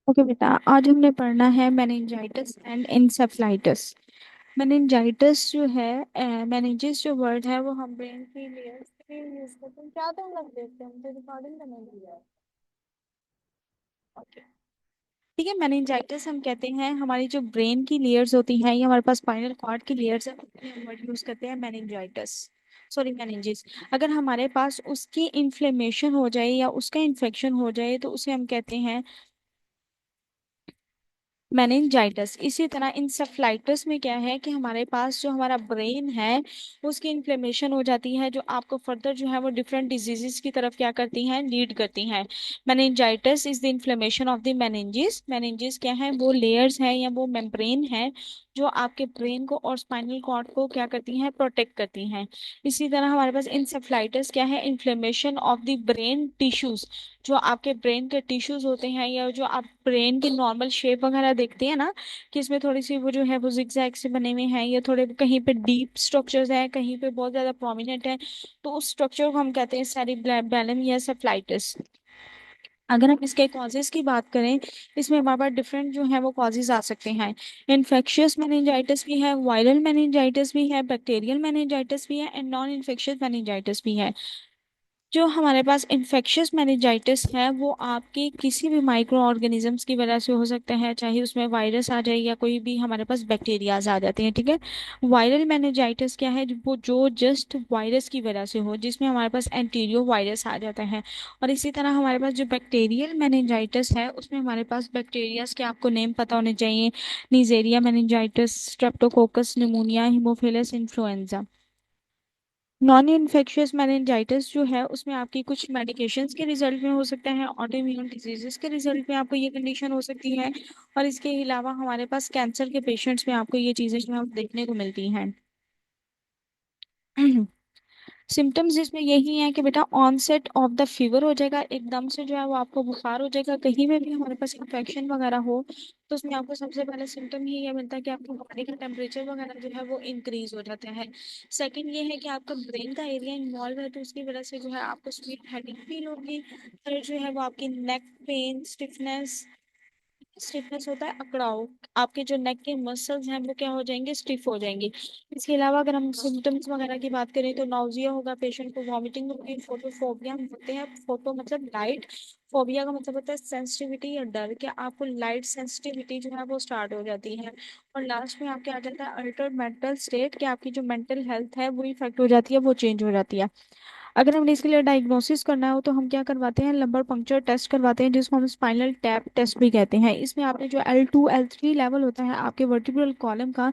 Okay बेटा, आज हमने पढ़ना है मेनिंजाइटिस एंड इंसेफ्लाइटिस। मेनिंजाइटिस जो है, मेनिंजिस जो वर्ड है वो हम ब्रेन की लेयर्स के लिए यूज करते हैं। क्या तुम लोग देखते हैं, मुझे रिकॉर्डिंग करने दिया है। ओके, ठीक है। मेनिंजाइटिस हम कहते हैं हमारी जो ब्रेन की लेयर्स होती हैं, ये हमारे पास स्पाइनल कॉर्ड की लेयर्स है, उसमें हम वर्ड यूज करते हैं मेनिंजाइटिस, सॉरी मेनिंजिस। अगर हमारे पास उसकी इन्फ्लेमेशन हो जाए या उसका इन्फेक्शन हो जाए तो उसे हम कहते हैं मेनिंजाइटिस। इसी तरह इंसेफ्लाइटिस में क्या है कि हमारे पास जो हमारा ब्रेन है उसकी इन्फ्लेमेशन हो जाती है, जो आपको फर्दर जो है वो डिफरेंट डिजीजेस की तरफ क्या करती हैं, लीड करती हैं। Meningitis is the inflammation of the meninges. Meninges क्या है, वो लेयर्स है या वो मेम्ब्रेन है जो आपके ब्रेन को और स्पाइनल कॉर्ड को क्या करती हैं, प्रोटेक्ट करती हैं। इसी तरह हमारे पास इंसेफ्लाइटिस क्या है, inflammation of the brain tissues. जो आपके ब्रेन के टिश्यूज होते हैं या जो आप ब्रेन की नॉर्मल शेप वगैरह देखते हैं ना, कि इसमें थोड़ी सी वो जो है वो जिगजैग से बने हुए हैं, या थोड़े कहीं पे डीप स्ट्रक्चर्स हैं, कहीं पे बहुत ज्यादा प्रोमिनेंट है, तो उस स्ट्रक्चर को हम कहते हैं सेरिब्रम या सेफ्लाइटिस। अगर हम इसके कॉजेज की बात करें, इसमें हमारे पास डिफरेंट जो है वो कॉजेज आ सकते हैं। इन्फेक्शियस मेनिंजाइटिस भी है, वायरल मेनिंजाइटिस भी है, बैक्टीरियल मेनिंजाइटिस भी है एंड नॉन इन्फेक्शियस मेनिंजाइटिस भी है। जो हमारे पास इन्फेक्शियस मेनिंजाइटिस है वो आपकी किसी भी माइक्रो ऑर्गेनिजम्स की वजह से हो सकता है, चाहे उसमें वायरस आ जाए या कोई भी हमारे पास बैक्टीरियाज आ जाते हैं, ठीक है। वायरल मेनिंजाइटिस क्या है, वो जो जस्ट वायरस की वजह से हो, जिसमें हमारे पास एंटीरियो वायरस आ जाता है। और इसी तरह हमारे पास जो बैक्टीरियल मेनिंजाइटिस है उसमें हमारे पास बैक्टीरियाज के आपको नेम पता होने चाहिए। Neisseria meningitis, Streptococcus pneumonia, Haemophilus influenza. Non infectious meningitis जो है उसमें आपकी कुछ मेडिकेशंस के रिजल्ट में हो सकता है, ऑटो इम्यून डिजीजेस के रिजल्ट में आपको ये कंडीशन हो सकती है, और इसके अलावा हमारे पास कैंसर के पेशेंट्स में आपको ये चीज़ें जो है देखने को मिलती हैं। सिम्टम्स इसमें यही है कि बेटा ऑनसेट ऑफ द फीवर हो जाएगा, एकदम से जो है वो आपको बुखार हो जाएगा। कहीं में भी हमारे पास इन्फेक्शन वगैरह हो तो उसमें आपको सबसे पहले सिम्टम ही ये मिलता है कि आपकी बॉडी का टेम्परेचर वगैरह जो है वो इंक्रीज हो जाता है। सेकंड ये है कि आपका ब्रेन का एरिया इन्वॉल्व है तो उसकी वजह से जो है आपको स्वीट हेडेक फील होगी। थर्ड जो है वो आपकी नेक पेन, स्टिफनेस। स्टिफनेस होता है अकड़ाव, आपके जो नेक के मसल्स हैं वो क्या हो जाएंगे, स्टिफ हो जाएंगे। इसके अलावा अगर हम सिम्टम्स वगैरह की बात करें तो नाउजिया होगा, पेशेंट को वॉमिटिंग होगी, फोटोफोबिया हम बोलते हैं। फोटो मतलब लाइट, फोबिया का मतलब होता है सेंसिटिविटी या डर, कि आपको लाइट सेंसिटिविटी जो है वो स्टार्ट हो जाती है। और लास्ट में आपके आ जाता है अल्टर्ड मेंटल स्टेट, कि आपकी जो मेंटल हेल्थ है वो इफेक्ट हो जाती है, वो चेंज हो जाती है। अगर हमने इसके लिए डायग्नोसिस करना हो तो हम क्या करवाते हैं, लंबर पंक्चर टेस्ट करवाते हैं, जिसको हम स्पाइनल टैप टेस्ट भी कहते हैं। इसमें आपने जो L2 L3 लेवल होता है आपके वर्टिब्रल कॉलम का,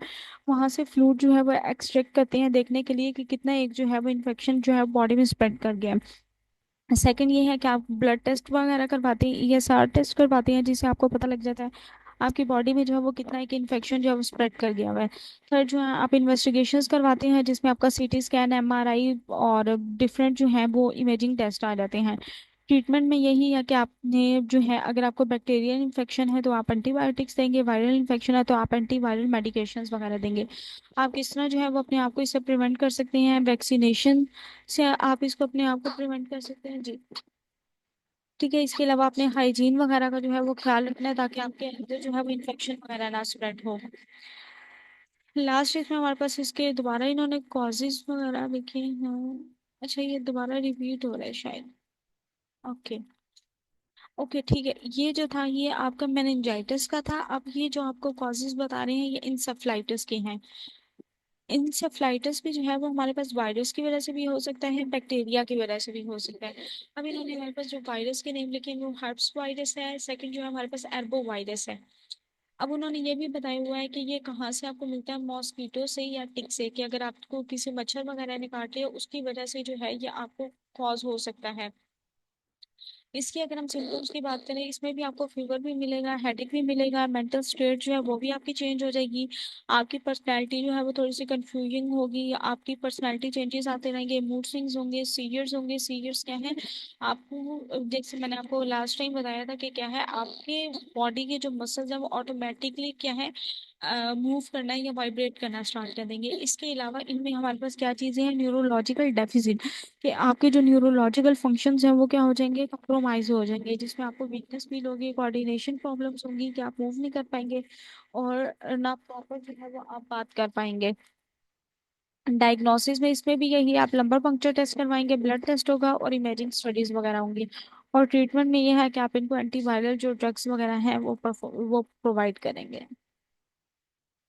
वहां से फ्लूइड जो है वो एक्सट्रैक्ट करते हैं, देखने के लिए कि कितना एक जो है वो इन्फेक्शन जो है बॉडी में स्प्रेड कर गया है। सेकंड ये है कि आप ब्लड टेस्ट वगैरह करवाते हैं, ESR टेस्ट करवाते हैं, जिससे आपको पता लग जाता है आपकी बॉडी में जो है वो कितना एक इन्फेक्शन जो है वो स्प्रेड कर गया हुआ है। थर्ड जो है आप इन्वेस्टिगेशंस करवाते हैं, जिसमें आपका CT स्कैन, MRI और डिफरेंट जो है वो इमेजिंग टेस्ट आ जाते हैं। ट्रीटमेंट में यही है कि आपने जो है, अगर आपको बैक्टीरियल इन्फेक्शन है तो आप एंटीबायोटिक्स देंगे, वायरल इन्फेक्शन है तो आप एंटीवायरल मेडिकेशंस वगैरह देंगे। आप किस तरह जो है वो अपने आप को इससे प्रिवेंट कर सकते हैं, वैक्सीनेशन से आप इसको अपने आप को प्रिवेंट कर सकते हैं जी। ठीक है, इसके अलावा अपने हाइजीन वगैरह का जो है वो ख्याल रखना है, ताकि आपके अंदर जो है वो इन्फेक्शन वगैरह ना स्प्रेड हो। लास्ट इसमें हमारे पास इसके दोबारा इन्होंने कॉजेज वगैरह लिखे हैं। अच्छा, ये दोबारा रिपीट हो रहा है शायद। ओके, ओके ठीक है। ये जो था ये आपका मेनिंजाइटिस का था। अब ये जो आपको कॉजेज बता रहे हैं ये इंसेफ्लाइटिस के हैं। इंसेफ्लाइटिस भी जो है वो हमारे पास वायरस की वजह से भी हो सकता है, बैक्टीरिया की वजह से भी हो सकता है। अब इन्होंने हमारे पास जो वायरस के नेम लिखे हैं वो हर्प्स वायरस है, सेकंड जो है हमारे पास एर्बो वायरस है। अब उन्होंने ये भी बताया हुआ है कि ये कहाँ से आपको मिलता है, मॉस्कीटो से या टिक से, कि अगर आपको किसी मच्छर वगैरह ने काट लिया उसकी वजह से जो है ये आपको कॉज हो सकता है। इसकी अगर हम सिम्टम्स की बात करें, इसमें भी आपको फीवर भी मिलेगा, हेडेक भी मिलेगा, मेंटल स्टेट जो है वो भी आपकी चेंज हो जाएगी, आपकी पर्सनैलिटी जो है वो थोड़ी सी कंफ्यूजिंग होगी, आपकी पर्सनैलिटी चेंजेस आते रहेंगे, मूड स्विंग्स होंगे, सीरियस होंगे। सीरियस क्या है, आपको जैसे मैंने आपको लास्ट टाइम बताया था कि क्या है, आपके बॉडी के जो मसल्स हैं वो ऑटोमेटिकली क्या है, मूव करना या वाइब्रेट करना स्टार्ट कर देंगे। इसके अलावा इनमें हमारे पास क्या चीज़ें हैं, न्यूरोलॉजिकल डेफिसिट, कि आपके जो न्यूरोलॉजिकल फंक्शंस हैं वो क्या हो जाएंगे, कॉम्प्रोमाइज हो जाएंगे, जिसमें आपको वीकनेस फील होगी, कोऑर्डिनेशन प्रॉब्लम्स होंगी कि आप मूव नहीं कर पाएंगे, और ना प्रॉपर जो है वो आप बात कर पाएंगे। डायग्नोसिस में इसमें भी यही है, आप लंबर पंक्चर टेस्ट करवाएंगे, ब्लड टेस्ट होगा और इमेजिंग स्टडीज वगैरह होंगी। और ट्रीटमेंट में ये है कि आप इनको एंटीवायरल जो ड्रग्स वगैरह हैं वो प्रोवाइड करेंगे।